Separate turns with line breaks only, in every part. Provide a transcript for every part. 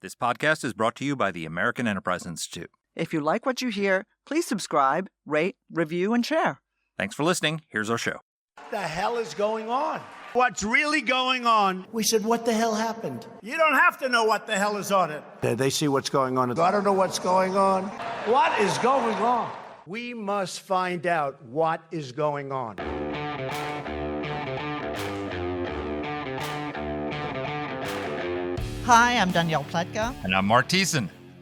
This podcast is brought to you by the American Enterprise Institute.
If you like what you hear, please subscribe, rate, review, and share.
Thanks for listening. Here's our show.
What the hell is going on?
What's really going on?
We said, what the hell happened? You don't have to know what the hell is on it.
They see what's going on.
I don't know what's going on. What is going on? We must find out what is going on.
Hi, I'm Danielle Pletka.
And I'm Marc.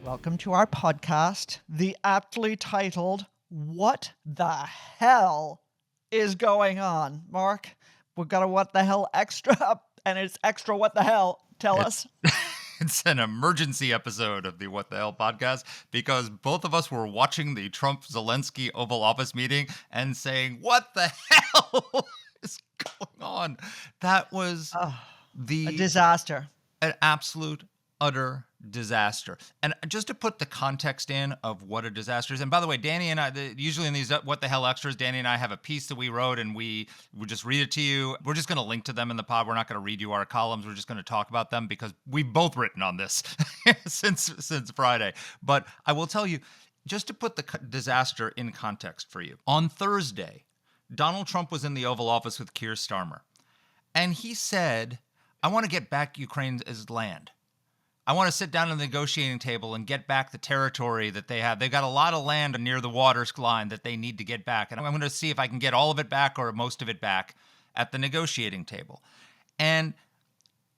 Welcome to our podcast, the aptly titled, What the Hell is Going On? Marc, we've got a what the hell extra, and it's extra what the hell. Tell us.
It's an emergency episode of the What the Hell podcast because both of us were watching the Trump-Zelensky Oval Office meeting and saying, what the hell is going on? That was
a disaster.
An absolute, utter disaster. And just to put the context in of what a disaster is, and by the way, Dany and I, usually in these What the Hell extras, Dany and I have a piece that we wrote and we would just read it to you. We're just going to link to them in the pod. We're not going to read you our columns. We're just going to talk about them because we've both written on this since Friday. But I will tell you, just to put the disaster in context for you, on Thursday, Donald Trump was in the Oval Office with Keir Starmer, and he said, I want to get back Ukraine's land. I want to sit down at the negotiating table and get back the territory that they have. They've got a lot of land near the water line that they need to get back. And I'm going to see if I can get all of it back or most of it back at the negotiating table. And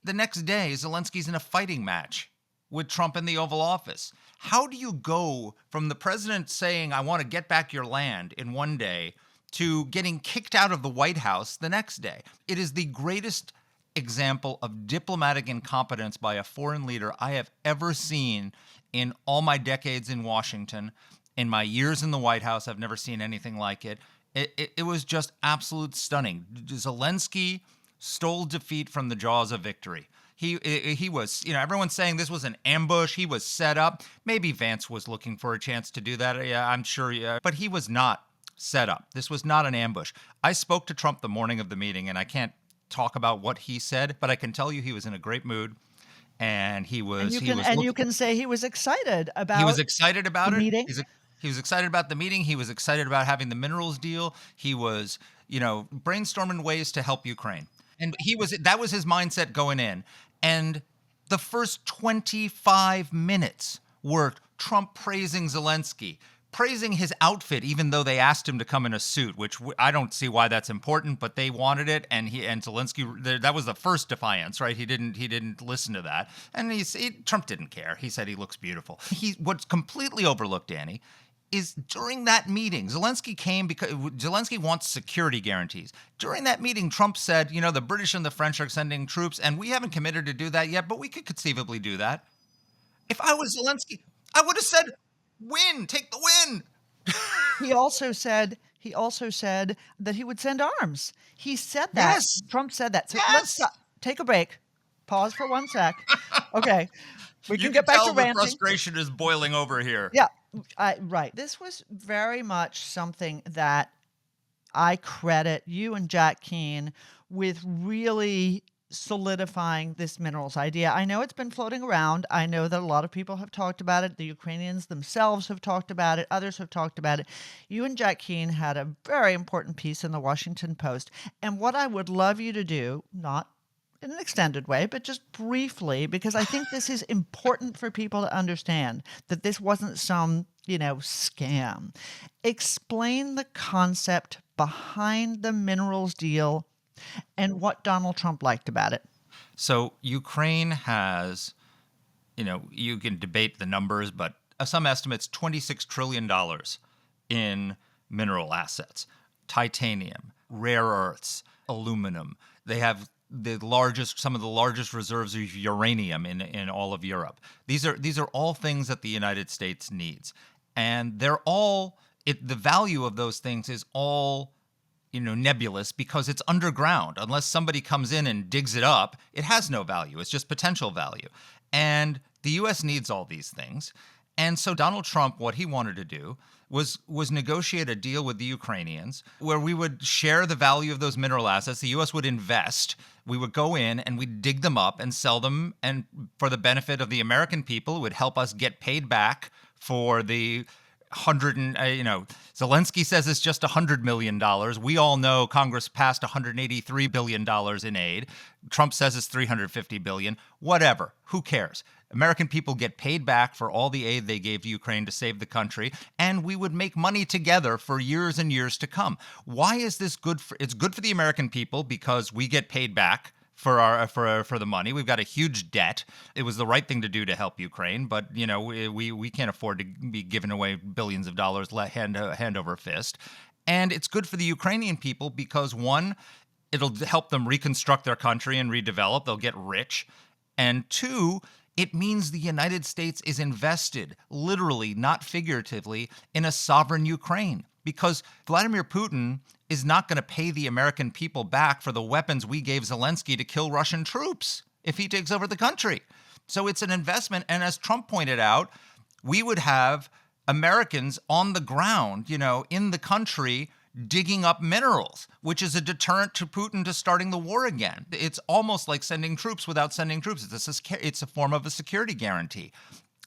the next day, Zelensky's in a fighting match with Trump in the Oval Office. How do you go from the president saying, I want to get back your land in one day to getting kicked out of the White House the next day? It is the greatest example of diplomatic incompetence by a foreign leader I have ever seen in all my decades in Washington. In my years in the White House, I've never seen anything like it. It was just absolute stunning. Zelensky stole defeat from the jaws of victory. He was, everyone's saying this was an ambush. He was set up. Maybe Vance was looking for a chance to do that. Yeah, I'm sure. Yeah, but he was not set up. This was not an ambush. I spoke to Trump the morning of the meeting, and I can't talk about what he said, but I can tell you he was in a great mood, and he was.
You can say he was excited about.
He was excited about
the
it.
Meeting.
He was excited about the meeting. He was excited about having the minerals deal. He was, brainstorming ways to help Ukraine, and that was his mindset going in. And the first 25 minutes were Trump praising Zelensky, praising his outfit, even though they asked him to come in a suit, which I don't see why that's important, but they wanted it, and Zelensky, that was the first defiance, right? He didn't listen to that, and Trump didn't care. He said he looks beautiful. What's completely overlooked, Dany, is during that meeting, Zelensky came because Zelensky wants security guarantees. During that meeting, Trump said, the British and the French are sending troops, and we haven't committed to do that yet, but we could conceivably do that. If I was Zelensky, I would have said, win, take the win.
He also said that he would send arms. He said that.
Yes.
Trump said that. So
yes.
Let's take a break. Pause for 1 sec. Okay. We can get back to ranting.
The frustration is boiling over here.
Yeah. Right. This was very much something that I credit you and Jack Keane with really solidifying this minerals idea. I know it's been floating around. I know that a lot of people have talked about it. The Ukrainians themselves have talked about it. Others have talked about it. You and Jack Keane had a very important piece in the Washington Post. And what I would love you to do, not in an extended way, but just briefly, because I think this is important for people to understand that this wasn't some, scam. Explain the concept behind the minerals deal and what Donald Trump liked about it.
So Ukraine has, you can debate the numbers, but some estimates $26 trillion in mineral assets, titanium, rare earths, aluminum. They have some of the largest reserves of uranium in all of Europe. These are all things that the United States needs. And they're all, the value of those things is all nebulous because it's underground. Unless somebody comes in and digs it up, it has no value. It's just potential value. And the U.S. needs all these things. And so Donald Trump, what he wanted to do was negotiate a deal with the Ukrainians where we would share the value of those mineral assets. The U.S. would invest. We would go in and we'd dig them up and sell them, and for the benefit of the American people, it would help us get paid back for the Zelensky says it's just $100 million. We all know Congress passed $183 billion in aid. Trump says it's $350 billion. Whatever. Who cares? American people get paid back for all the aid they gave to Ukraine to save the country, and we would make money together for years and years to come. Why is this good? It's good for the American people because we get paid back for the money. We've got a huge debt. It was the right thing to do to help Ukraine, but we can't afford to be giving away billions of dollars hand over fist. And it's good for the Ukrainian people because, one, it'll help them reconstruct their country and redevelop. They'll get rich. And two, it means the United States is invested, literally, not figuratively, in a sovereign Ukraine. Because Vladimir Putin is not going to pay the American people back for the weapons we gave Zelensky to kill Russian troops if he takes over the country. So it's an investment. And as Trump pointed out, we would have Americans on the ground, in the country, digging up minerals, which is a deterrent to Putin to starting the war again. It's almost like sending troops without sending troops. It's a form of a security guarantee.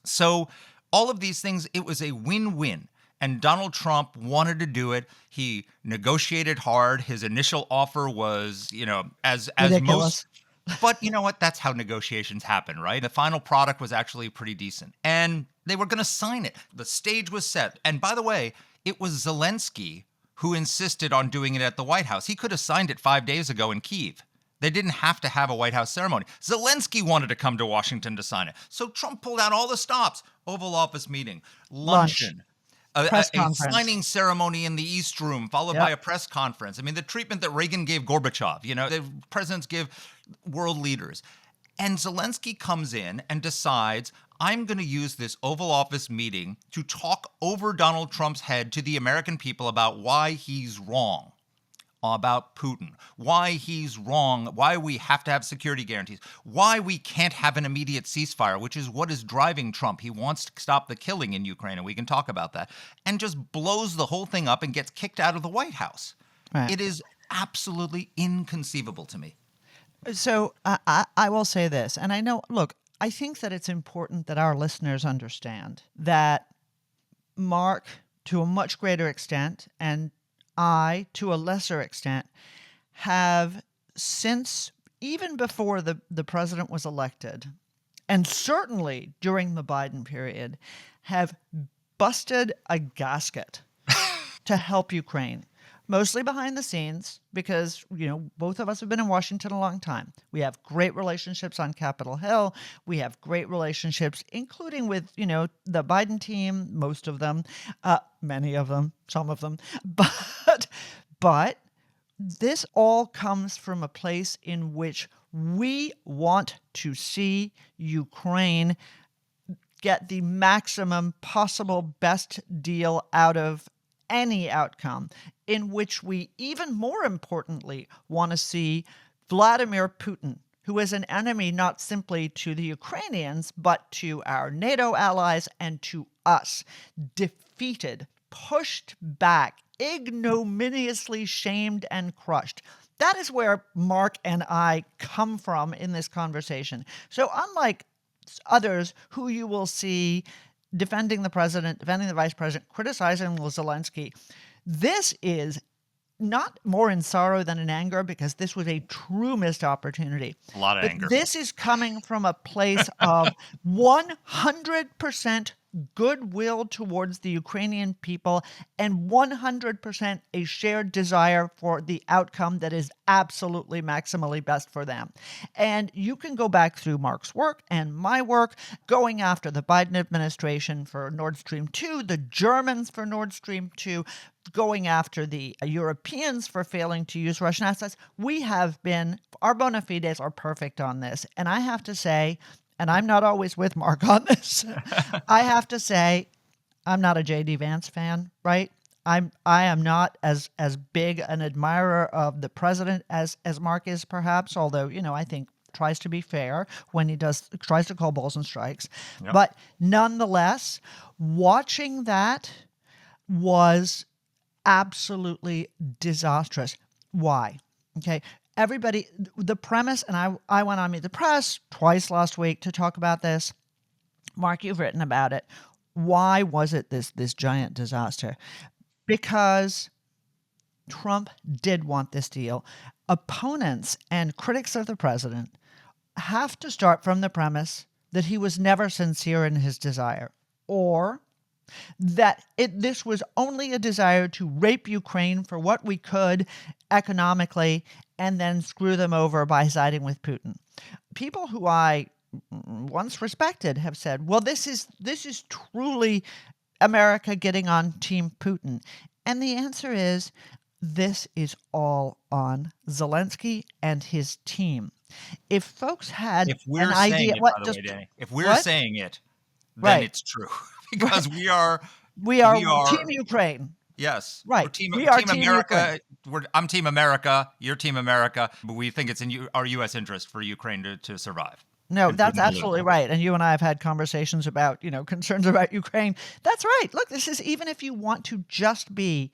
So all of these things, it was a win-win. And Donald Trump wanted to do it. He negotiated hard. His initial offer was, as
ridiculous.
But you know what? That's how negotiations happen, right? The final product was actually pretty decent. And they were going to sign it. The stage was set. And by the way, it was Zelensky who insisted on doing it at the White House. He could have signed it 5 days ago in Kyiv. They didn't have to have a White House ceremony. Zelensky wanted to come to Washington to sign it. So Trump pulled out all the stops. Oval Office meeting, luncheon. A signing ceremony in the East Room, followed by a press conference. I mean, the treatment that Reagan gave Gorbachev, the presidents give world leaders. And Zelensky comes in and decides, I'm going to use this Oval Office meeting to talk over Donald Trump's head to the American people about why he's wrong about Putin, why he's wrong, why we have to have security guarantees, why we can't have an immediate ceasefire, which is what is driving Trump. He wants to stop the killing in Ukraine, and we can talk about that, and just blows the whole thing up and gets kicked out of the White House. Right. It is absolutely inconceivable to me.
So I will say this, and I think that it's important that our listeners understand that Marc, to a much greater extent, and I, to a lesser extent, have since, even before the president was elected, and certainly during the Biden period, have busted a gasket to help Ukraine. Mostly behind the scenes because, both of us have been in Washington a long time. We have great relationships on Capitol Hill. We have great relationships, including with, the Biden team, most of them, many of them, some of them. But this all comes from a place in which we want to see Ukraine get the maximum possible best deal out of any outcome, in which we, even more importantly, want to see Vladimir Putin, who is an enemy not simply to the Ukrainians, but to our NATO allies and to us, defeated, pushed back, ignominiously shamed and crushed. That is where Marc and I come from in this conversation. So unlike others who you will see defending the president, defending the vice president, criticizing Zelensky, this is not more in sorrow than in anger, because this was a true missed opportunity.
A lot of anger.
This is coming from a place of 100% goodwill towards the Ukrainian people and 100% a shared desire for the outcome that is absolutely maximally best for them. And you can go back through Marc's work and my work, going after the Biden administration for Nord Stream 2, the Germans for Nord Stream 2, going after the Europeans for failing to use Russian assets. Our bona fides are perfect on this. And I have to say, and I'm not always with Marc on this, I have to say, I'm not a J.D. Vance fan, right? I am not as big an admirer of the president as Marc is, perhaps, although, I think tries to be fair when he tries to call balls and strikes. Yep. But nonetheless, watching that was absolutely disastrous. Why? Okay. Everybody, the premise, and I went on Meet the Press twice last week to talk about this. Marc, you've written about it. Why was it this giant disaster? Because Trump did want this deal. Opponents and critics of the president have to start from the premise that he was never sincere in his desire, or that this was only a desire to rape Ukraine for what we could economically and then screw them over by siding with Putin. People who I once respected have said, well, this is truly America getting on Team Putin. And the answer is, this is all on Zelensky and his team. If folks had
If we're
an
saying
idea,
it,
what
by the
just
way, Danny, if we're
what?
saying it, then
Right.
it's true because we are
We are Team Ukraine.
yes,
Right.
we're team
We are
Team
Team
America. I'm Team America. You're Team America. But we think it's in our U.S. interest for Ukraine to survive.
No,
and
that's
Putin to
absolutely
lose.
right. And you and I have had conversations about, concerns about Ukraine. That's right. Look, this is, even if you want to just be,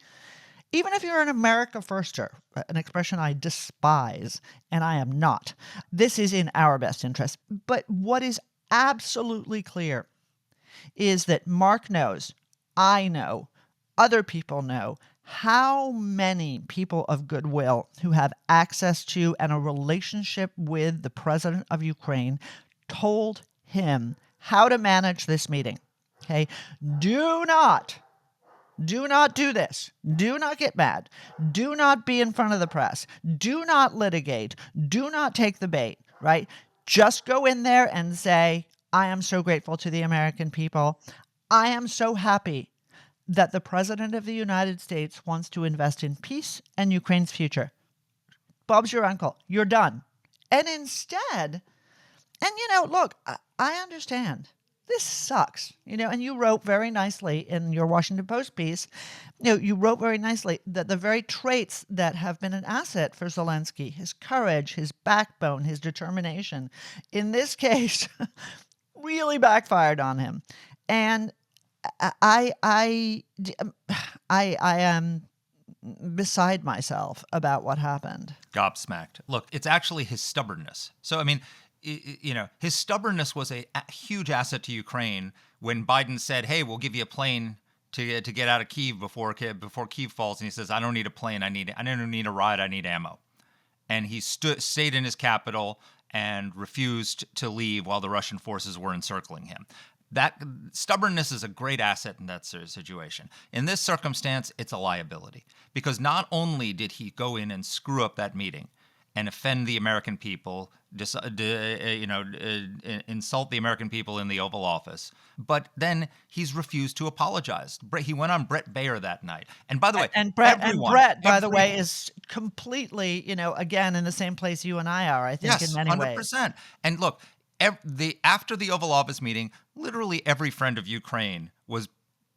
even if you're an America firster, an expression I despise, and I am not, this is in our best interest. But what is absolutely clear is that Marc knows, I know, other people know how many people of goodwill who have access to and a relationship with the president of Ukraine told him how to manage this meeting. Okay. Do not do this. Do not get mad. Do not be in front of the press. Do not litigate. Do not take the bait, right? Just go in there and say, I am so grateful to the American people. I am so happy that the president of the United States wants to invest in peace and Ukraine's future. Bob's your uncle. You're done. And instead, and look, I understand. This sucks, and you wrote very nicely in your Washington Post piece, you wrote very nicely that the very traits that have been an asset for Zelensky, his courage, his backbone, his determination, in this case, really backfired on him. And I am beside myself about what happened.
Gobsmacked. Look, it's actually his stubbornness. So, I mean, his stubbornness was a huge asset to Ukraine when Biden said, hey, we'll give you a plane to get out of Kyiv before Kyiv falls. And he says, I don't need a plane. I don't need a ride. I need ammo. And he stayed in his capital and refused to leave while the Russian forces were encircling him. That stubbornness is a great asset in that situation. In this circumstance, it's a liability because not only did he go in and screw up that meeting and offend the American people, insult the American people in the Oval Office, but then he's refused to apologize. He went on Brett Baer that night. And by the way,
and Brett, by the way, is completely, again, in the same place you and I are, I think, in many
100%.
ways.
And look, after the Oval Office meeting, literally every friend of Ukraine was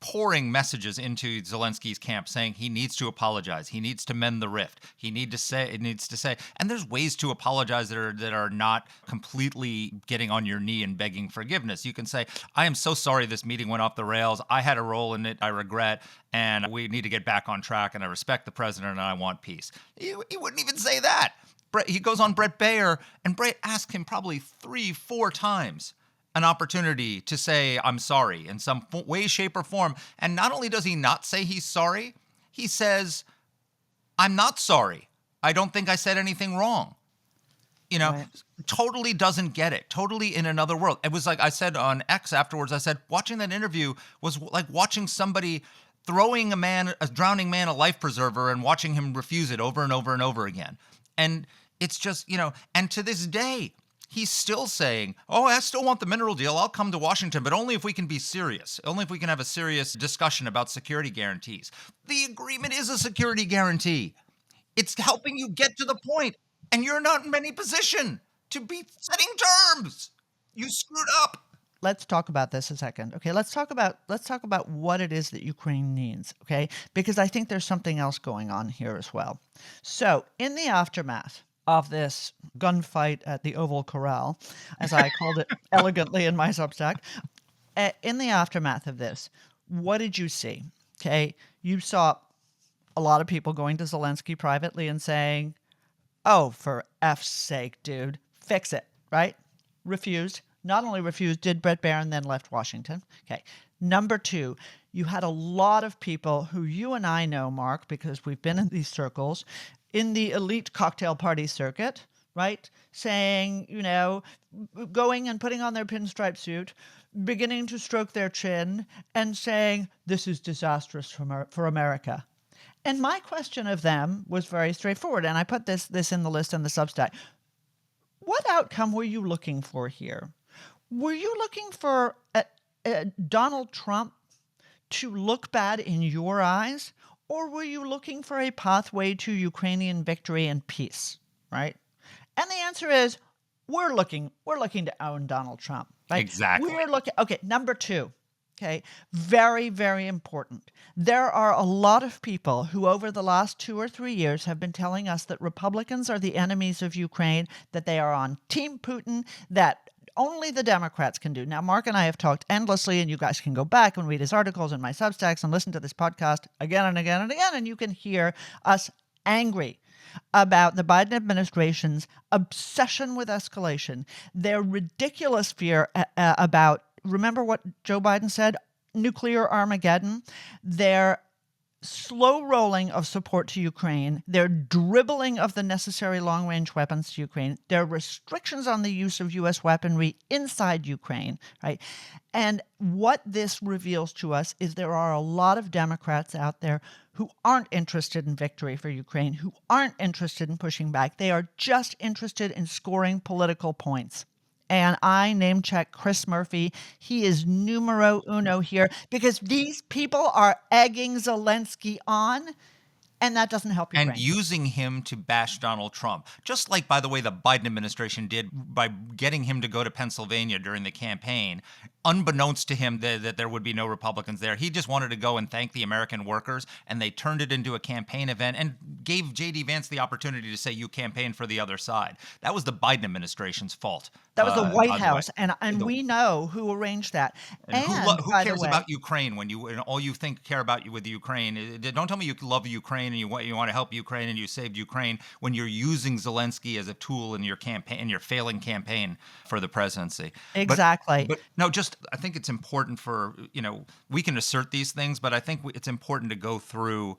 pouring messages into Zelensky's camp saying he needs to apologize. He needs to mend the rift. He needs to say, and there's ways to apologize that are not completely getting on your knee and begging forgiveness. You can say, I am so sorry this meeting went off the rails. I had a role in it. I regret, and we need to get back on track, and I respect the president, and I want peace. He wouldn't even say that. He goes on Brett Baer, and Brett asked him probably 3-4 times an opportunity to say, I'm sorry in some way, shape, or form. And not only does he not say he's sorry, he says, I'm not sorry. I don't think I said anything wrong.
Right.
Totally doesn't get it. Totally in another world. It was like I said on X afterwards, I said, watching that interview was like watching somebody throwing a drowning man, a life preserver, and watching him refuse it over and over and over again. And it's just, and to this day, he's still saying, oh, I still want the mineral deal. I'll come to Washington, but only if we can be serious. Only if we can have a serious discussion about security guarantees. The agreement is a security guarantee. It's helping you get to the point, and you're not in any position to be setting terms. You screwed up.
Let's talk about this a second. Okay, let's talk about what it is that Ukraine needs, okay? Because I think there's something else going on here as well. So, in the aftermath of this gunfight at the Oval Corral, as I called it elegantly in my Substack, in the aftermath of this, what did you see? Okay, You saw a lot of people going to Zelensky privately and saying, oh, for F's sake, dude, fix it, right? Refused. Not only refused, did Brett Barron, then left Washington. Okay. Number two, you had a lot of people who you and I know, Mark, because we've been in these circles, in the elite cocktail party circuit, right? Saying, going and putting on their pinstripe suit, beginning to stroke their chin and saying, this is disastrous for America. And my question of them was very straightforward. And I put this in the list in the Substack. What outcome were you looking for here? Were you looking for Donald Trump to look bad in your eyes? Or were you looking for a pathway to Ukrainian victory and peace, right? And the answer is, we're looking to own Donald Trump, right?
Exactly.
Okay, number two. Okay, very, very important. There are a lot of people who over the last 2 or 3 years have been telling us that Republicans are the enemies of Ukraine, that they are on Team Putin, that only the Democrats can do. Now, Mark and I have talked endlessly, and you guys can go back and read his articles in my Substacks and listen to this podcast again and again and again, and you can hear us angry about the Biden administration's obsession with escalation, their ridiculous fear about, remember what Joe Biden said, nuclear Armageddon, their slow rolling of support to Ukraine, their dribbling of the necessary long-range weapons to Ukraine, their restrictions on the use of U.S. weaponry inside Ukraine, right? And what this reveals to us is there are a lot of Democrats out there who aren't interested in victory for Ukraine, who aren't interested in pushing back. They are just interested in scoring political points. And I name check Chris Murphy. He is numero uno here because these people are egging Zelensky on, and that doesn't help Ukraine.
And using him to bash Donald Trump, just like, by the way, the Biden administration did by getting him to go to Pennsylvania during the campaign, unbeknownst to him that there would be no Republicans there. He just wanted to go and thank the American workers, and they turned it into a campaign event and gave J.D. Vance the opportunity to say, you campaigned for the other side. That was the Biden administration's fault.
That was the White House, and we know who arranged that.
And who cares about Ukraine when all you care about with Ukraine? Don't tell me you love Ukraine and you want to help Ukraine and you saved Ukraine when you're using Zelensky as a tool in your campaign, in your failing campaign for the presidency.
Exactly.
But no, I think it's important for, we can assert these things, but I think it's important to go through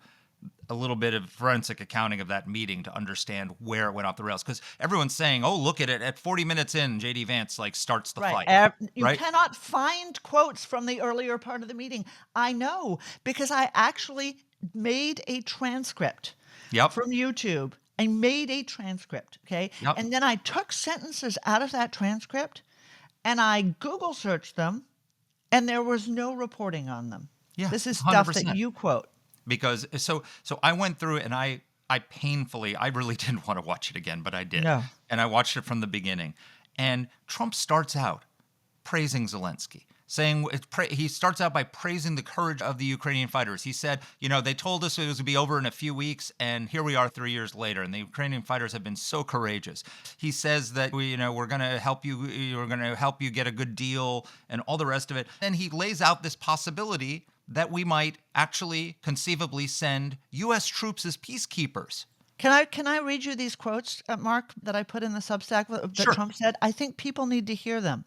a little bit of forensic accounting of that meeting to understand where it went off the rails. Because everyone's saying, oh, look at it. At 40 minutes in, J.D. Vance starts the fight.
You cannot find quotes from the earlier part of the meeting. I know, because I actually made a transcript from YouTube. I made a transcript, okay?
Yep.
And then I took sentences out of that transcript and I Google searched them, and there was no reporting on them.
Yeah,
this is stuff
100%.
that you quote.
Because so I went through it and I painfully, I really didn't want to watch it again, but I did.
No. And
I watched it from the beginning. And Trump starts out praising Zelensky, he starts out by praising the courage of the Ukrainian fighters. He said, they told us it was going to be over in a few weeks, and here we are 3 years later, and the Ukrainian fighters have been so courageous. He says that we're going to help you, we're going to help you get a good deal, and all the rest of it. And he lays out this possibility that we might actually conceivably send U.S. troops as peacekeepers.
Can I read you these quotes, Mark, that I put in the Substack that
Sure.
Trump said? I think people need to hear them.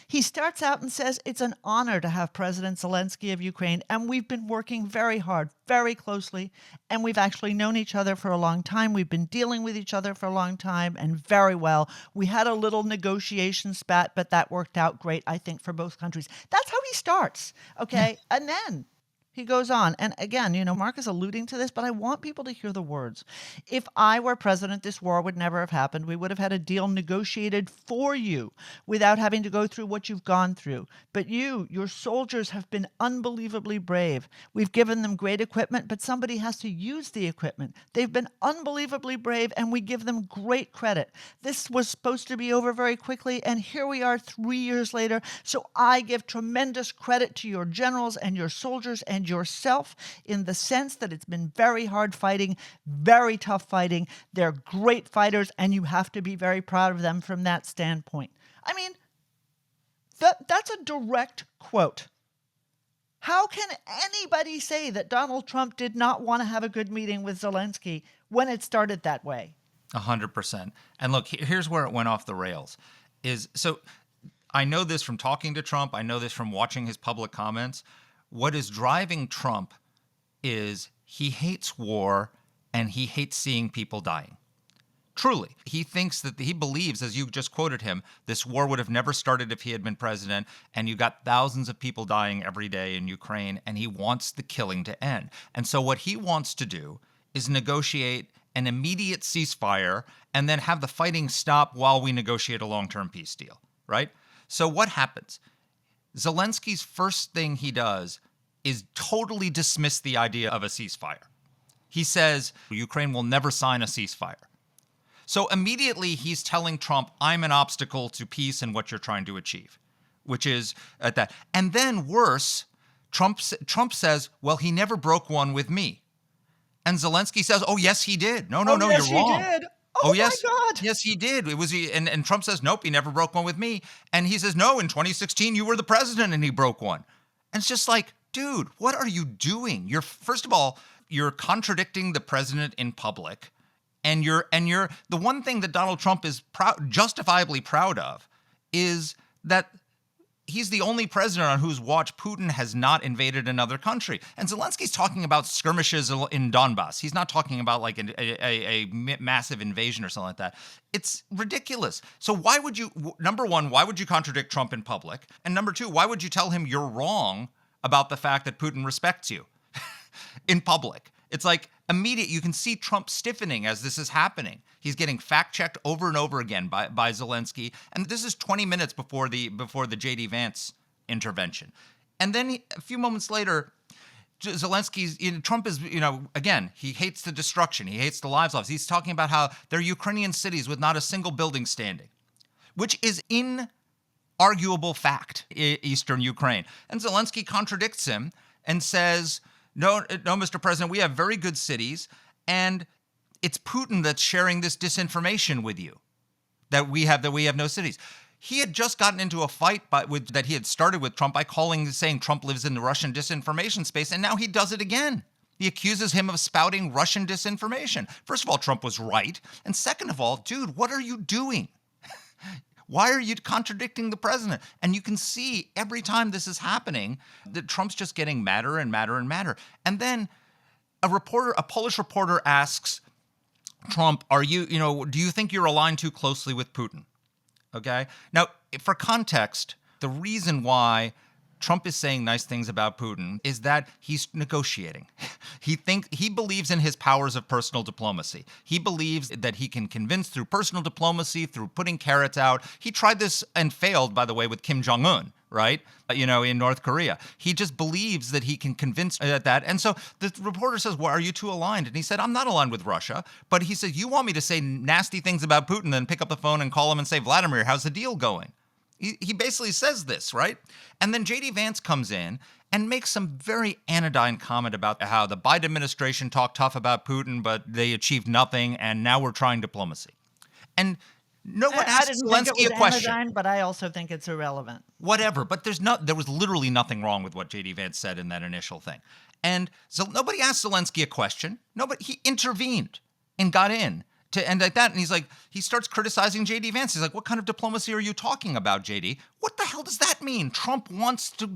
He starts out and says, it's an honor to have President Zelensky of Ukraine, and we've been working very hard, very closely, and we've actually known each other for a long time. We've been dealing with each other for a long time, and very well. We had a little negotiation spat, but that worked out great, I think, for both countries. That's how he starts, okay? And then he goes on. And again, Mark is alluding to this, but I want people to hear the words. If I were president, this war would never have happened. We would have had a deal negotiated for you without having to go through what you've gone through. But your soldiers have been unbelievably brave. We've given them great equipment, but somebody has to use the equipment. They've been unbelievably brave, and we give them great credit. This was supposed to be over very quickly, and here we are 3 years later. So I give tremendous credit to your generals and your soldiers and yourself in the sense that it's been very hard fighting, very tough fighting. They're great fighters, and you have to be very proud of them from that standpoint. I mean, that's a direct quote How can anybody say that Donald Trump did not want to have a good meeting with Zelensky when it started that way?
100%. And look, here's where it went off the rails. So I know this from talking to Trump. I know this from watching his public comments. What is driving Trump is he hates war and he hates seeing people dying. Truly, he thinks that he believes, as you just quoted him, this war would have never started if he had been president, and you got thousands of people dying every day in Ukraine, and he wants the killing to end. And so what he wants to do is negotiate an immediate ceasefire and then have the fighting stop while we negotiate a long-term peace deal, right? So what happens? Zelensky's first thing he does is totally dismiss the idea of a ceasefire. He says Ukraine will never sign a ceasefire. So immediately he's telling Trump, I'm an obstacle to peace and what you're trying to achieve, which is at that. And then worse, Trump says, well, he never broke one with me. And Zelensky says, oh, yes, he did. No,
yes,
you're wrong.
He did.
Oh,
yes.
My
God.
Yes, he did. It was, and Trump says, nope, he never broke one with me. And he says, no, in 2016, you were the president and he broke one. And it's just like, dude, what are you doing? First of all, you're contradicting the president in public. And you're the one thing that Donald Trump is justifiably proud of is that he's the only president on whose watch Putin has not invaded another country. And Zelensky's talking about skirmishes in Donbass. He's not talking about like a massive invasion or something like that. It's ridiculous. So why would you, number one, why would you contradict Trump in public? And number two, why would you tell him you're wrong about the fact that Putin respects you in public? It's like immediate. You can see Trump stiffening as this is happening. He's getting fact-checked over and over again by Zelensky. And this is 20 minutes before the J.D. Vance intervention. And then a few moments later, Trump is, again, he hates the destruction. He hates the lives lost. He's talking about how there are Ukrainian cities with not a single building standing, which is inarguable fact, Eastern Ukraine. And Zelensky contradicts him and says, no, Mr. President, we have very good cities, and it's Putin that's sharing this disinformation with you, that we have no cities. He had just gotten into a fight that he had started with Trump by saying Trump lives in the Russian disinformation space, and now he does it again. He accuses him of spouting Russian disinformation. First of all, Trump was right, and second of all, dude, what are you doing? Why are you contradicting the president? And you can see every time this is happening that Trump's just getting madder and madder and madder. And then a Polish reporter asks Trump, do you think you're aligned too closely with Putin? Okay. Now, for context, the reason why Trump is saying nice things about Putin is that he's negotiating. He believes in his powers of personal diplomacy. He believes that he can convince through personal diplomacy, through putting carrots out. He tried this and failed, by the way, with Kim Jong-un, right? In North Korea. He just believes that he can convince that. And so the reporter says, well, are you two aligned? And he said, I'm not aligned with Russia. But he said, you want me to say nasty things about Putin, then pick up the phone and call him and say, Vladimir, how's the deal going? He basically says this, right? And then J.D. Vance comes in and makes some very anodyne comment about how the Biden administration talked tough about Putin, but they achieved nothing, and now we're trying diplomacy. And no one asked Zelensky a question.
Anodyne, but I also think it's irrelevant.
Whatever, but there was literally nothing wrong with what J.D. Vance said in that initial thing. And so nobody asked Zelensky a question. Nobody, he intervened and got in. And like that, and he starts criticizing J.D. Vance. He's like, what kind of diplomacy are you talking about, J.D.? What the hell does that mean? Trump wants to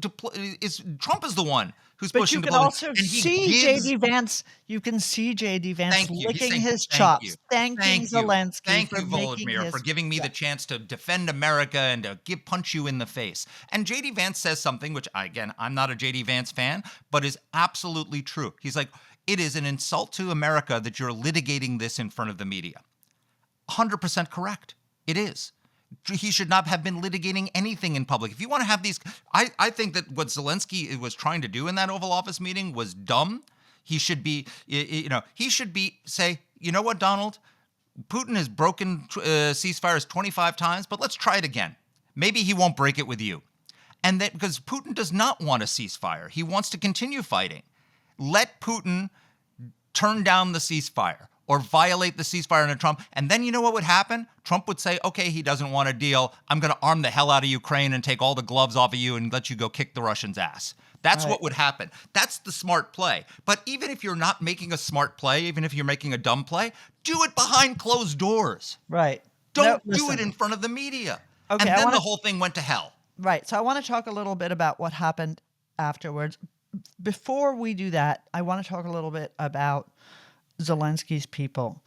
Trump is the one who's pushing diplomacy.
But you can also see J.D. Vance. You can see J.D. Vance licking his chops, thanking Zelensky.
Thank you, Volodymyr, for giving me the chance to defend America and to punch you in the face. And J.D. Vance says something, which, again, I'm not a J.D. Vance fan, but is absolutely true. He's like, it is an insult to America that you're litigating this in front of the media. 100% correct. It is. He should not have been litigating anything in public. If you want to have these, I think that what Zelensky was trying to do in that Oval Office meeting was dumb. He should be, say, you know what, Donald? Putin has broken ceasefires 25 times, but let's try it again. Maybe he won't break it with you. And that because Putin does not want a ceasefire. He wants to continue fighting. Let Putin turn down the ceasefire. or violate the ceasefire under Trump. And then you know what would happen? Trump would say, okay, he doesn't want a deal. I'm going to arm the hell out of Ukraine and take all the gloves off of you and let you go kick the Russians' ass. That's
Right.
what would happen. That's the smart play. But even if you're not making a smart play, even if you're making a dumb play, do it behind closed doors.
Right.
Don't
No,
do it
listen.
in front of the media.
Okay,
and
I
then
wanna-
the whole thing went to hell.
Right. So I want to talk a little bit about what happened afterwards. Before we do that, I want to talk a little bit about Zelensky's people.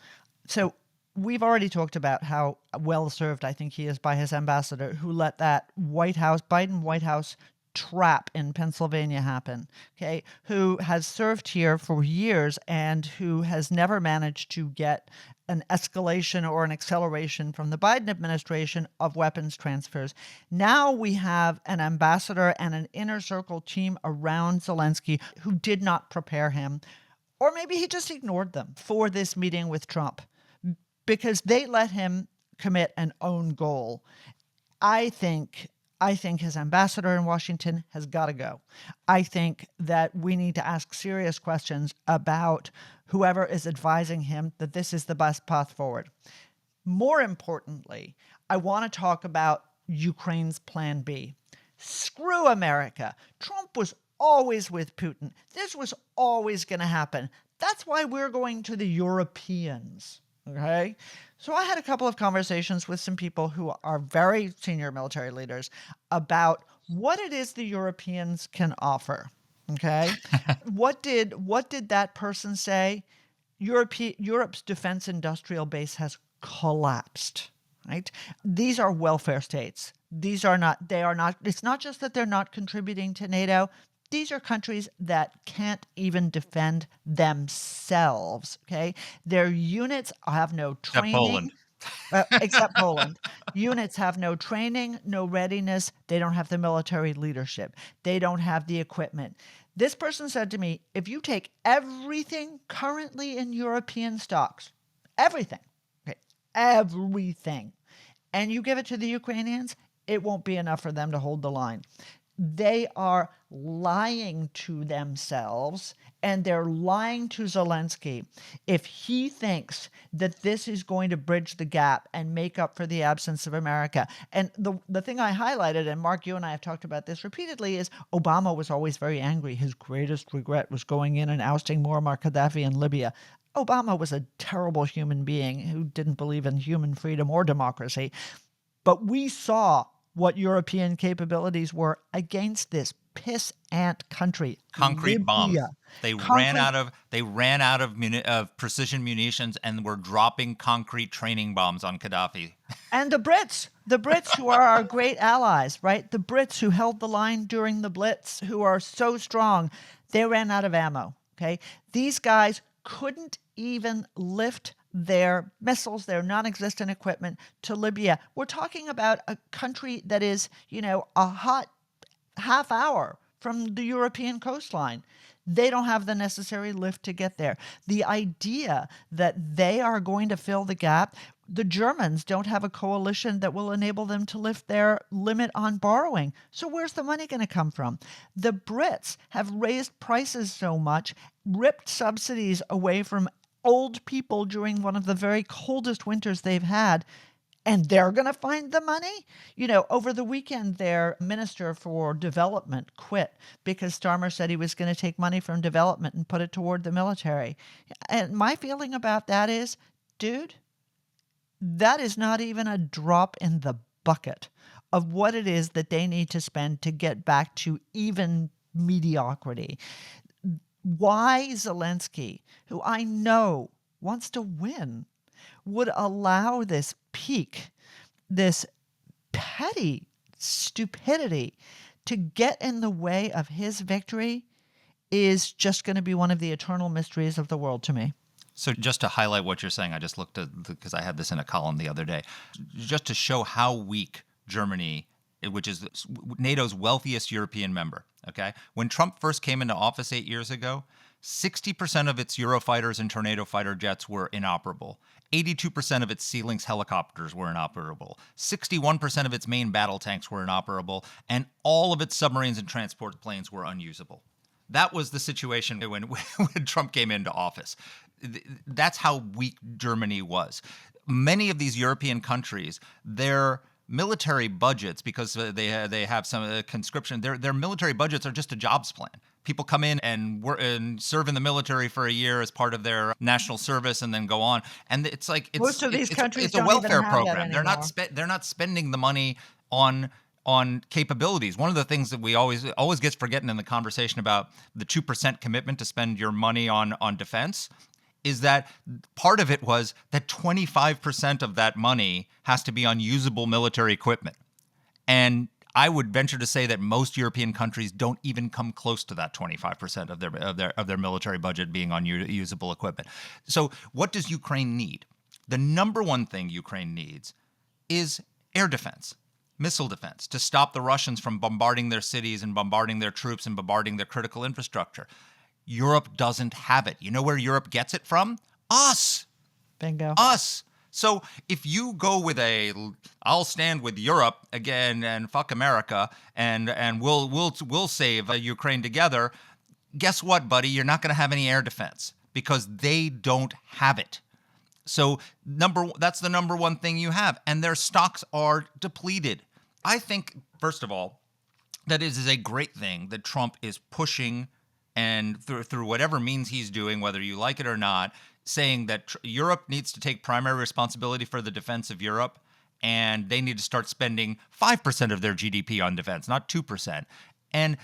So we've already talked about how well served I think he is by his ambassador, who let that Biden White House trap in Pennsylvania happen, okay, who has served here for years and who has never managed to get an escalation or an acceleration from the Biden administration of weapons transfers. Now we have an ambassador and an inner circle team around Zelensky who did not prepare him, or maybe he just ignored them for this meeting with Trump because they let him commit an own goal. I think his ambassador in Washington has got to go. I think that we need to ask serious questions about whoever is advising him that this is the best path forward. More importantly, I want to talk about Ukraine's plan B. Screw America. Trump was always with Putin. This was always going to happen. That's why we're going to the Europeans. Okay? So I had a couple of conversations with some people who are very senior military leaders about what it is the Europeans can offer. Okay? What did that person say? Europe's defense industrial base has collapsed. Right? These are welfare states. They are not, it's not just that they're not contributing to NATO. These are countries that can't even defend themselves, okay? Their units have no training.
Poland.
Except Poland. Units have no training, no readiness. They don't have the military leadership. They don't have the equipment. This person said to me, if you take everything currently in European stocks, everything, and you give it to the Ukrainians, it won't be enough for them to hold the line. They are lying to themselves and they're lying to Zelensky if he thinks that this is going to bridge the gap and make up for the absence of America. And the thing I highlighted, and Marc, you and I have talked about this repeatedly, is Obama was always very angry. His greatest regret was going in and ousting Muammar Gaddafi in Libya. Obama was a terrible human being who didn't believe in human freedom or democracy. But we saw what European capabilities were against this piss ant country.
Concrete bombs.
Libya.
They ran out of precision munitions and were dropping concrete training bombs on Gaddafi.
And the Brits who are our great allies, right? The Brits who held the line during the Blitz, who are so strong, they ran out of ammo, okay? These guys couldn't even lift their missiles, their non-existent equipment to Libya. We're talking about a country that is, a hot half hour from the European coastline. They don't have the necessary lift to get there. The idea that they are going to fill the gap, the Germans don't have a coalition that will enable them to lift their limit on borrowing. So where's the money going to come from? The Brits have raised prices so much, ripped subsidies away from old people during one of the very coldest winters they've had, and they're going to find the money? Over the weekend, their minister for development quit because Starmer said he was going to take money from development and put it toward the military. And my feeling about that is, dude, that is not even a drop in the bucket of what it is that they need to spend to get back to even mediocrity. Why Zelensky, who I know wants to win, would allow this peak, this petty stupidity to get in the way of his victory is just going to be one of the eternal mysteries of the world to me.
So just to highlight what you're saying, I just looked at, because I had this in a column the other day, just to show how weak Germany, which is NATO's wealthiest European member, okay? When Trump first came into office 8 years ago, 60% of its Eurofighters and Tornado fighter jets were inoperable. 82% of its Sea Lynx helicopters were inoperable. 61% of its main battle tanks were inoperable. And all of its submarines and transport planes were unusable. That was the situation when Trump came into office. That's how weak Germany was. Many of these European countries, their military budgets, because they have some conscription, their military budgets are just a jobs plan. People come in and work and serve in the military for a year as part of their national service, and then go on. And it's like
Most of these countries
it's a
don't even
welfare
have that
program.
anymore.
They're not spending the money on capabilities. One of the things that we always gets forgotten in the conversation about the 2% commitment to spend your money on defense is that part of it was that 25% of that money has to be on usable military equipment. And I would venture to say that most European countries don't even come close to that 25% of their military budget being on usable equipment. So what does Ukraine need? The number one thing Ukraine needs is air defense, missile defense, to stop the Russians from bombarding their cities and bombarding their troops and bombarding their critical infrastructure. Europe doesn't have it. You know where Europe gets it from? Us.
Bingo.
Us. So if you go with I'll stand with Europe again and fuck America and we'll save Ukraine together, guess what, buddy? You're not going to have any air defense because they don't have it. So that's the number one thing you have, and their stocks are depleted. I think, first of all, that it is a great thing that Trump is pushing and through whatever means he's doing, whether you like it or not, saying that Europe needs to take primary responsibility for the defense of Europe, and they need to start spending 5% of their GDP on defense, not 2%. And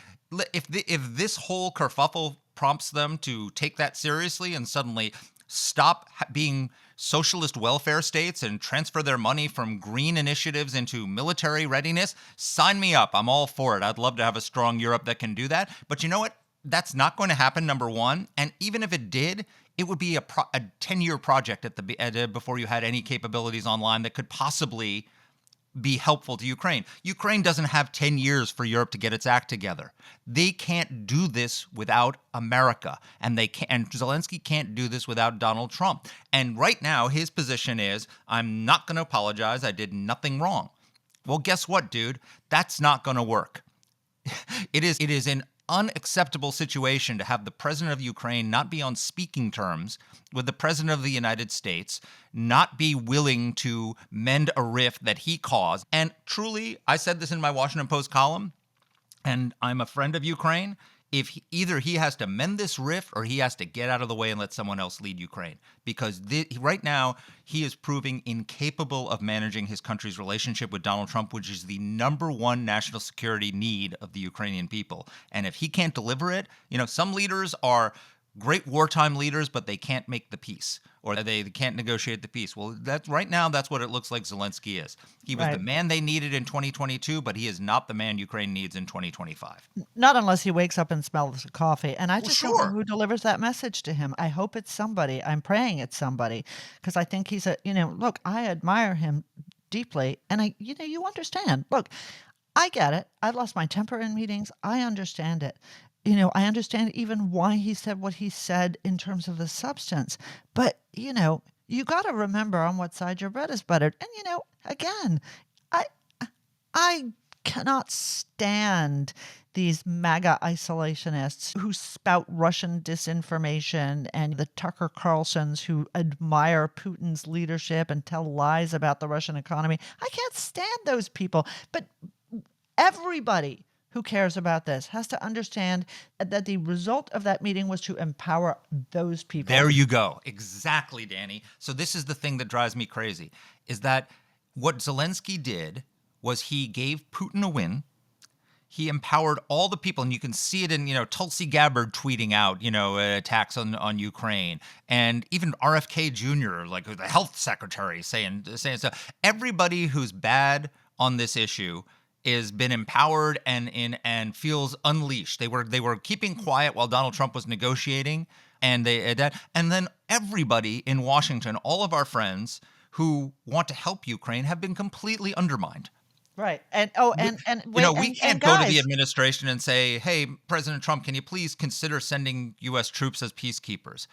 if this whole kerfuffle prompts them to take that seriously and suddenly stop being socialist welfare states and transfer their money from green initiatives into military readiness, sign me up. I'm all for it. I'd love to have a strong Europe that can do that. But you know what? That's not going to happen, number one. And even if it did, it would be a 10-year project before you had any capabilities online that could possibly be helpful to Ukraine. Ukraine doesn't have 10 years for Europe to get its act together. They can't do this without America, and Zelensky can't do this without Donald Trump. And right now, his position is, I'm not going to apologize. I did nothing wrong. Well, guess what, dude? That's not going to work. It is an unacceptable situation to have the president of Ukraine not be on speaking terms with the president of the United States, not be willing to mend a rift that he caused. And truly, I said this in my Washington Post column, and I'm a friend of Ukraine. If either he has to mend this rift or he has to get out of the way and let someone else lead Ukraine, because right now he is proving incapable of managing his country's relationship with Donald Trump, which is the number one national security need of the Ukrainian people. And if he can't deliver it, some leaders are great wartime leaders, but they can't make the peace, or they can't negotiate the peace. Well, that's what it looks like Zelensky is. He was the man they needed in 2022, but he is not the man Ukraine needs in 2025.
Not unless he wakes up and smells the coffee. And I just don't know
Sure.
who delivers that message to him. I hope it's somebody. I'm praying it's somebody, because I think he's look, I admire him deeply. And you understand. Look, I get it. I lost my temper in meetings. I understand it. I understand even why he said what he said in terms of the substance. But, you got to remember on what side your bread is buttered. And, again, I cannot stand these MAGA isolationists who spout Russian disinformation, and the Tucker Carlsons who admire Putin's leadership and tell lies about the Russian economy. I can't stand those people. But everybody who cares about this has to understand that the result of that meeting was to empower those people.
There you go. Exactly, Dany. So this is the thing that drives me crazy, is that what Zelensky did was he gave Putin a win. He empowered all the people, and you can see it in, Tulsi Gabbard tweeting out, attacks on Ukraine, and even RFK Jr., like the health secretary, saying so. Everybody who's bad on this issue is been empowered and feels unleashed. They were keeping quiet while Donald Trump was negotiating, and then everybody in Washington, all of our friends who want to help Ukraine, have been completely undermined.
Right. We
can't go to the administration and say, "Hey, President Trump, can you please consider sending U.S. troops as peacekeepers?"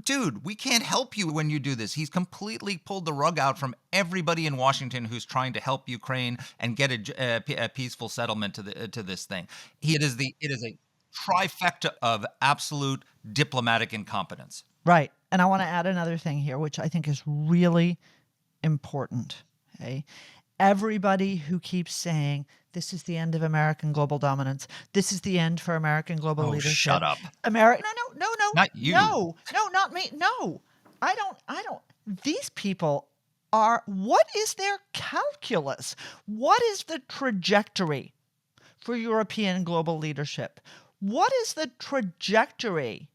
Dude, we can't help you when you do this. He's completely pulled the rug out from everybody in Washington who's trying to help Ukraine and get a peaceful settlement to this thing. It is a trifecta of absolute diplomatic incompetence.
Right. And I want to add another thing here, which I think is really important. Okay. Everybody who keeps saying this is the end of American global dominance, this is the end for American global
Oh,
leadership.
shut up.
No,
Not you.
no, not me. No, I don't. These people are, what is their calculus? What is the trajectory for European global leadership? What is the trajectory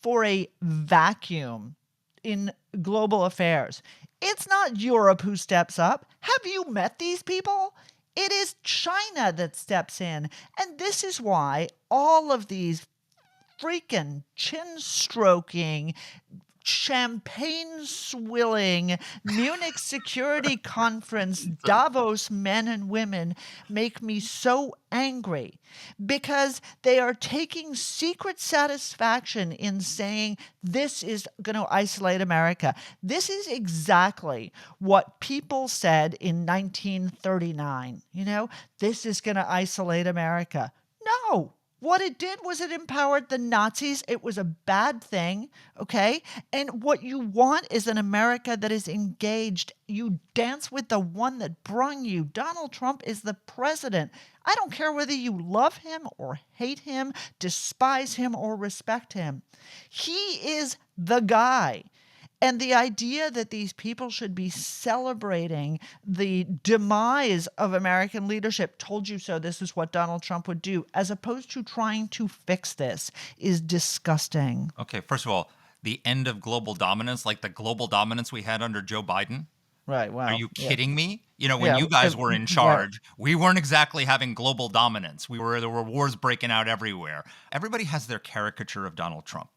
for a vacuum in global affairs? It's not Europe who steps up. Have you met these people? It is China that steps in. And this is why all of these freaking chin-stroking, champagne-swilling, Munich Security Conference, Davos men and women make me so angry, because they are taking secret satisfaction in saying this is going to isolate America. This is exactly what people said in 1939. This is going to isolate America. No. What it did was it empowered the Nazis. It was a bad thing, okay? And what you want is an America that is engaged. You dance with the one that brung you. Donald Trump is the president. I don't care whether you love him or hate him, despise him or respect him. He is the guy. And the idea that these people should be celebrating the demise of American leadership, told you so, this is what Donald Trump would do, as opposed to trying to fix this, is disgusting.
Okay, first of all, the end of global dominance, like the global dominance we had under Joe Biden.
Right, wow.
Are you kidding me? When
Yeah,
you guys were in charge,
right.
we weren't exactly having global dominance. There were wars breaking out everywhere. Everybody has their caricature of Donald Trump.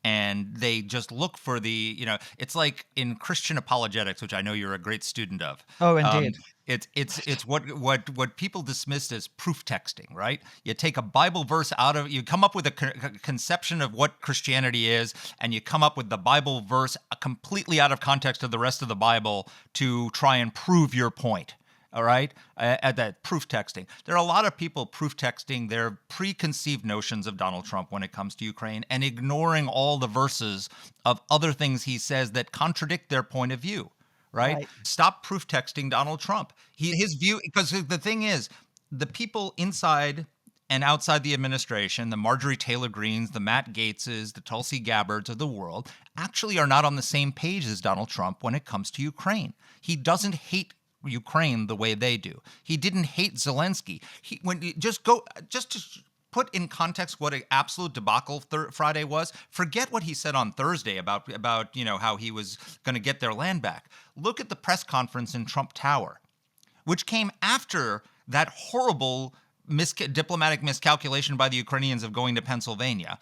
And they just look for it's like in Christian apologetics, which I know you're a great student of.
Oh, indeed.
It's what people dismissed as proof texting, right? You take a Bible verse you come up with a conception of what Christianity is, and you come up with the Bible verse completely out of context of the rest of the Bible to try and prove your point. All right, at that proof texting. There are a lot of people proof texting their preconceived notions of Donald Trump when it comes to Ukraine and ignoring all the verses of other things he says that contradict their point of view. Right? Stop proof texting Donald Trump. His view, because the thing is, the people inside and outside the administration, the Marjorie Taylor Greenes, the Matt Gaetzes, the Tulsi Gabbards of the world, actually are not on the same page as Donald Trump when it comes to Ukraine. He doesn't hate Ukraine the way they do. He didn't hate Zelensky. Just to put in context what an absolute debacle Friday was. Forget what he said on Thursday about how he was going to get their land back. Look at the press conference in Trump Tower, which came after that horrible diplomatic miscalculation by the Ukrainians of going to Pennsylvania.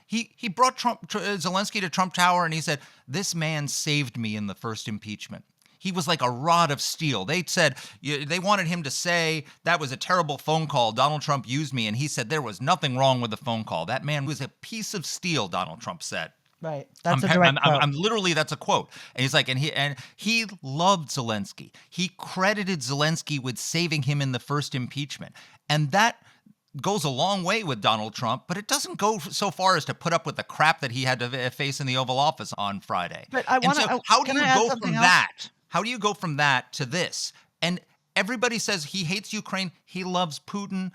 He brought Zelensky to Trump Tower and he said, "This man saved me in the first impeachment." He was like a rod of steel. They said they wanted him to say that was a terrible phone call. Donald Trump used me. And he said there was nothing wrong with the phone call. That man was a piece of steel, Donald Trump said.
Right. That's a direct quote.
I'm literally, that's a quote. And he's like, and he loved Zelensky. He credited Zelensky with saving him in the first impeachment. And that goes a long way with Donald Trump, but it doesn't go so far as to put up with the crap that he had to face in the Oval Office on Friday.
But how do you go from
that? How do you go from that to this? And everybody says he hates Ukraine. He loves Putin.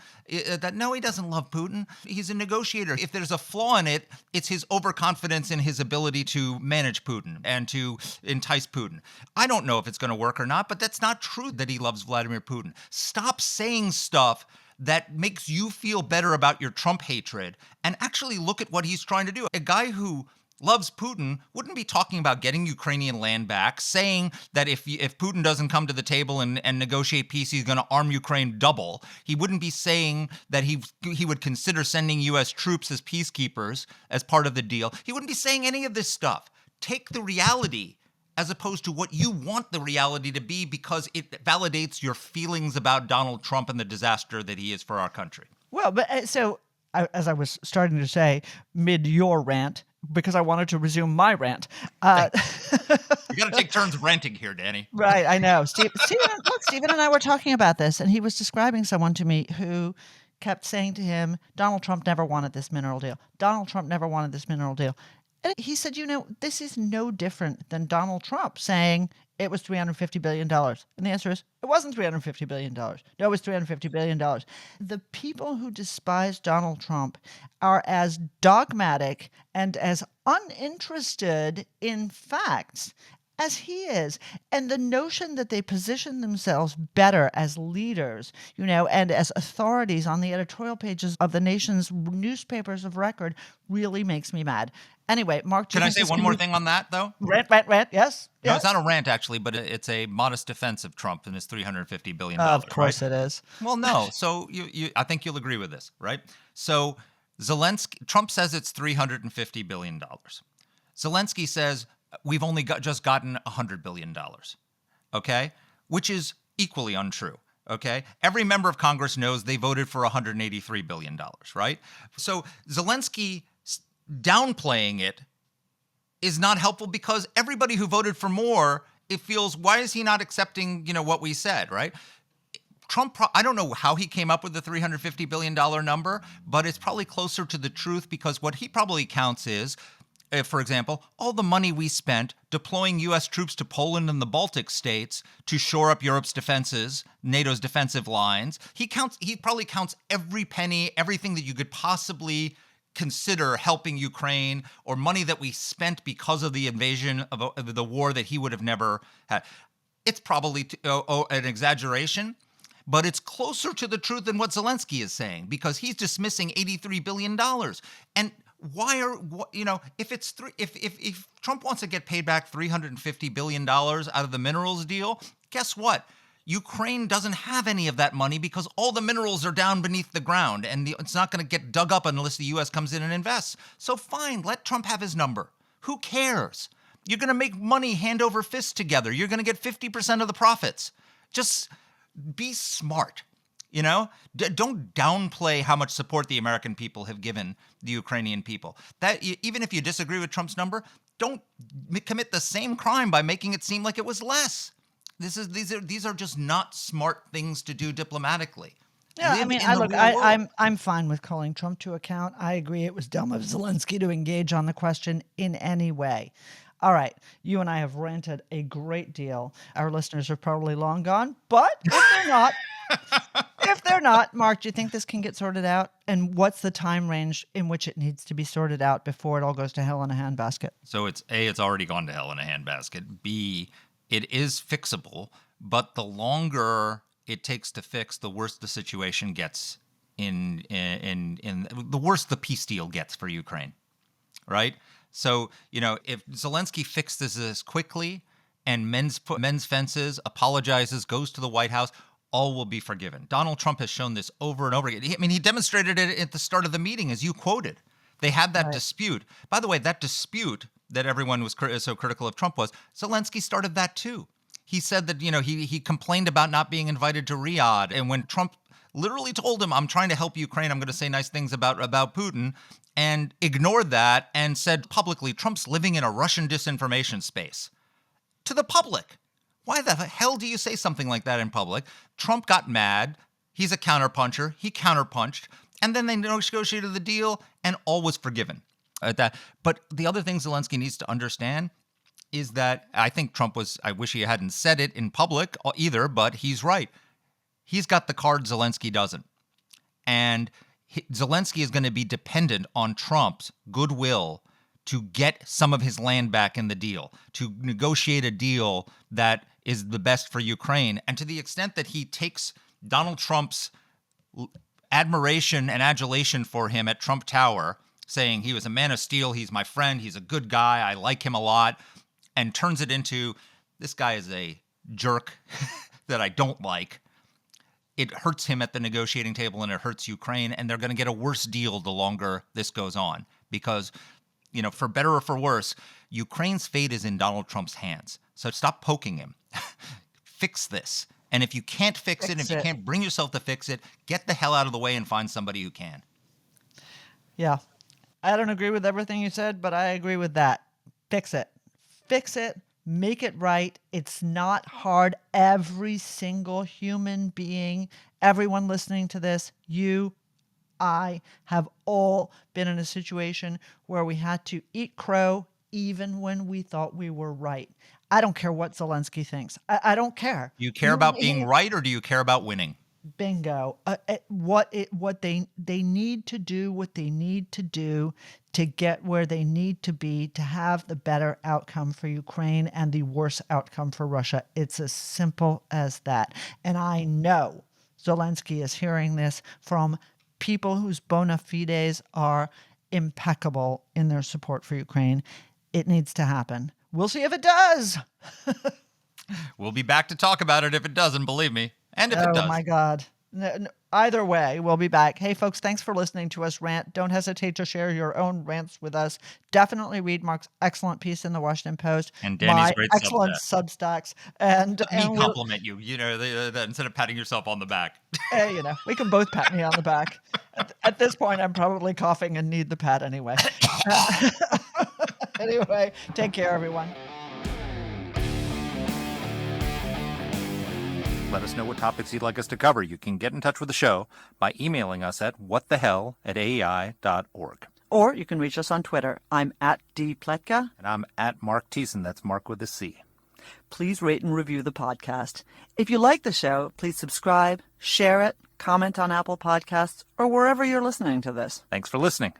No, he doesn't love Putin. He's a negotiator. If there's a flaw in it, it's his overconfidence in his ability to manage Putin and to entice Putin. I don't know if it's going to work or not, but that's not true that he loves Vladimir Putin. Stop saying stuff that makes you feel better about your Trump hatred and actually look at what he's trying to do. A guy who loves Putin wouldn't be talking about getting Ukrainian land back, saying that if Putin doesn't come to the table and negotiate peace, he's going to arm Ukraine double. He wouldn't be saying that he would consider sending U.S. troops as peacekeepers as part of the deal. He wouldn't be saying any of this stuff. Take the reality as opposed to what you want the reality to be, because it validates your feelings about Donald Trump and the disaster that he is for our country.
Well, but as I was starting to say, mid your rant, because I wanted to resume my rant.
We got to take turns ranting here, Dany.
Right, I know. Stephen and I were talking about this, and he was describing someone to me who kept saying to him, Donald Trump never wanted this mineral deal. Donald Trump never wanted this mineral deal. And he said, this is no different than Donald Trump saying it was $350 billion. And the answer is, it wasn't $350 billion. No, it was $350 billion. The people who despise Donald Trump are as dogmatic and as uninterested in facts as he is. And the notion that they position themselves better as leaders, and as authorities on the editorial pages of the nation's newspapers of record really makes me mad. Anyway, Marc,
Can I say one more thing on that, though?
Rant, yes.
No, it's not a rant, actually, but it's a modest defense of Trump and his $350 billion.
Of course
right?
it is.
Well, no. So I think you'll agree with this, right? So Trump says it's $350 billion. Zelensky says we've only just gotten $100 billion, okay? Which is equally untrue, okay? Every member of Congress knows they voted for $183 billion, right? So Zelensky downplaying it is not helpful because everybody who voted for more, it feels, why is he not accepting, what we said, right? Trump, I don't know how he came up with the $350 billion number, but it's probably closer to the truth because what he probably counts is, for example, all the money we spent deploying U.S. troops to Poland and the Baltic states to shore up Europe's defenses, NATO's defensive lines. He probably counts every penny, everything that you could possibly consider helping Ukraine, or money that we spent because of the invasion of the war that he would have never had. It's probably an exaggeration, but it's closer to the truth than what Zelensky is saying because he's dismissing $83 billion. And if Trump wants to get paid back $350 billion out of the minerals deal, guess what? Ukraine doesn't have any of that money because all the minerals are down beneath the ground and it's not going to get dug up unless the U.S. comes in and invests. So fine, let Trump have his number. Who cares? You're going to make money hand over fist together. You're going to get 50% of the profits. Just be smart. Don't downplay how much support the American people have given the Ukrainian people. That even if you disagree with Trump's number, don't commit the same crime by making it seem like it was less. These are just not smart things to do diplomatically.
Yeah, I'm fine with calling Trump to account. I agree it was dumb of Zelensky to engage on the question in any way. All right, you and I have ranted a great deal. Our listeners are probably long gone, but if they're not, Marc, do you think this can get sorted out? And what's the time range in which it needs to be sorted out before it all goes to hell in a handbasket?
So it's A, it's already gone to hell in a handbasket. B, it is fixable, but the longer it takes to fix, the worse the situation gets in the worse the peace deal gets for Ukraine, right? So, if Zelensky fixes this quickly and mends fences, apologizes, goes to the White House, all will be forgiven. Donald Trump has shown this over and over again. He demonstrated it at the start of the meeting, as you quoted. They had that dispute. By the way, that dispute that everyone was so critical of Trump was, Zelensky started that too. He said that, he complained about not being invited to Riyadh. And when Trump literally told him, I'm trying to help Ukraine, I'm going to say nice things about Putin, and ignored that and said publicly, Trump's living in a Russian disinformation space. To the public. Why the hell do you say something like that in public? Trump got mad. He's a counterpuncher. He counterpunched. And then they negotiated the deal and all was forgiven. But the other thing Zelensky needs to understand is that I think I wish he hadn't said it in public either, but he's right. He's got the card Zelensky doesn't. And Zelensky is going to be dependent on Trump's goodwill to get some of his land back in the deal, to negotiate a deal that is the best for Ukraine. And to the extent that he takes Donald Trump's admiration and adulation for him at Trump Tower, saying he was a man of steel, he's my friend, he's a good guy, I like him a lot, and turns it into, this guy is a jerk that I don't like, it hurts him at the negotiating table and it hurts Ukraine, and they're going to get a worse deal the longer this goes on. Because, for better or for worse, Ukraine's fate is in Donald Trump's hands. So stop poking him. Fix this. And if you can't fix it, if you can't bring yourself to fix it, get the hell out of the way and find somebody who can.
Yeah. I don't agree with everything you said, but I agree with that. Fix it. Fix it. Make it right. It's not hard. Every single human being, everyone listening to this, you, I have all been in a situation where we had to eat crow even when we thought we were right. I don't care what Zelensky thinks. I don't care.
Do you care about being right, or do you care about winning?
Bingo. What they need to do, what they need to do to get where they need to be to have the better outcome for Ukraine and the worse outcome for Russia. It's as simple as that. And I know Zelensky is hearing this from people whose bona fides are impeccable in their support for Ukraine. It needs to happen. We'll see if it does.
We'll be back to talk about it if it doesn't, believe me. And if it does.
Oh, my God. Either way, we'll be back. Hey, folks, thanks for listening to us rant. Don't hesitate to share your own rants with us. Definitely read Marc's excellent piece in the Washington Post.
And Dany's
my
great
excellent Substacks. And
Let me compliment you, instead of patting yourself on the back.
We can both pat me on the back. At this point, I'm probably coughing and need the pat anyway. Anyway, take care, everyone.
Let us know what topics you'd like us to cover. You can get in touch with the show by emailing us at whatthehell@aei.org.
Or you can reach us on Twitter. I'm at @dpletka.
And I'm at Marc Thiessen. That's Mark with a C.
Please rate and review the podcast. If you like the show, please subscribe, share it, comment on Apple Podcasts, or wherever you're listening to this.
Thanks for listening.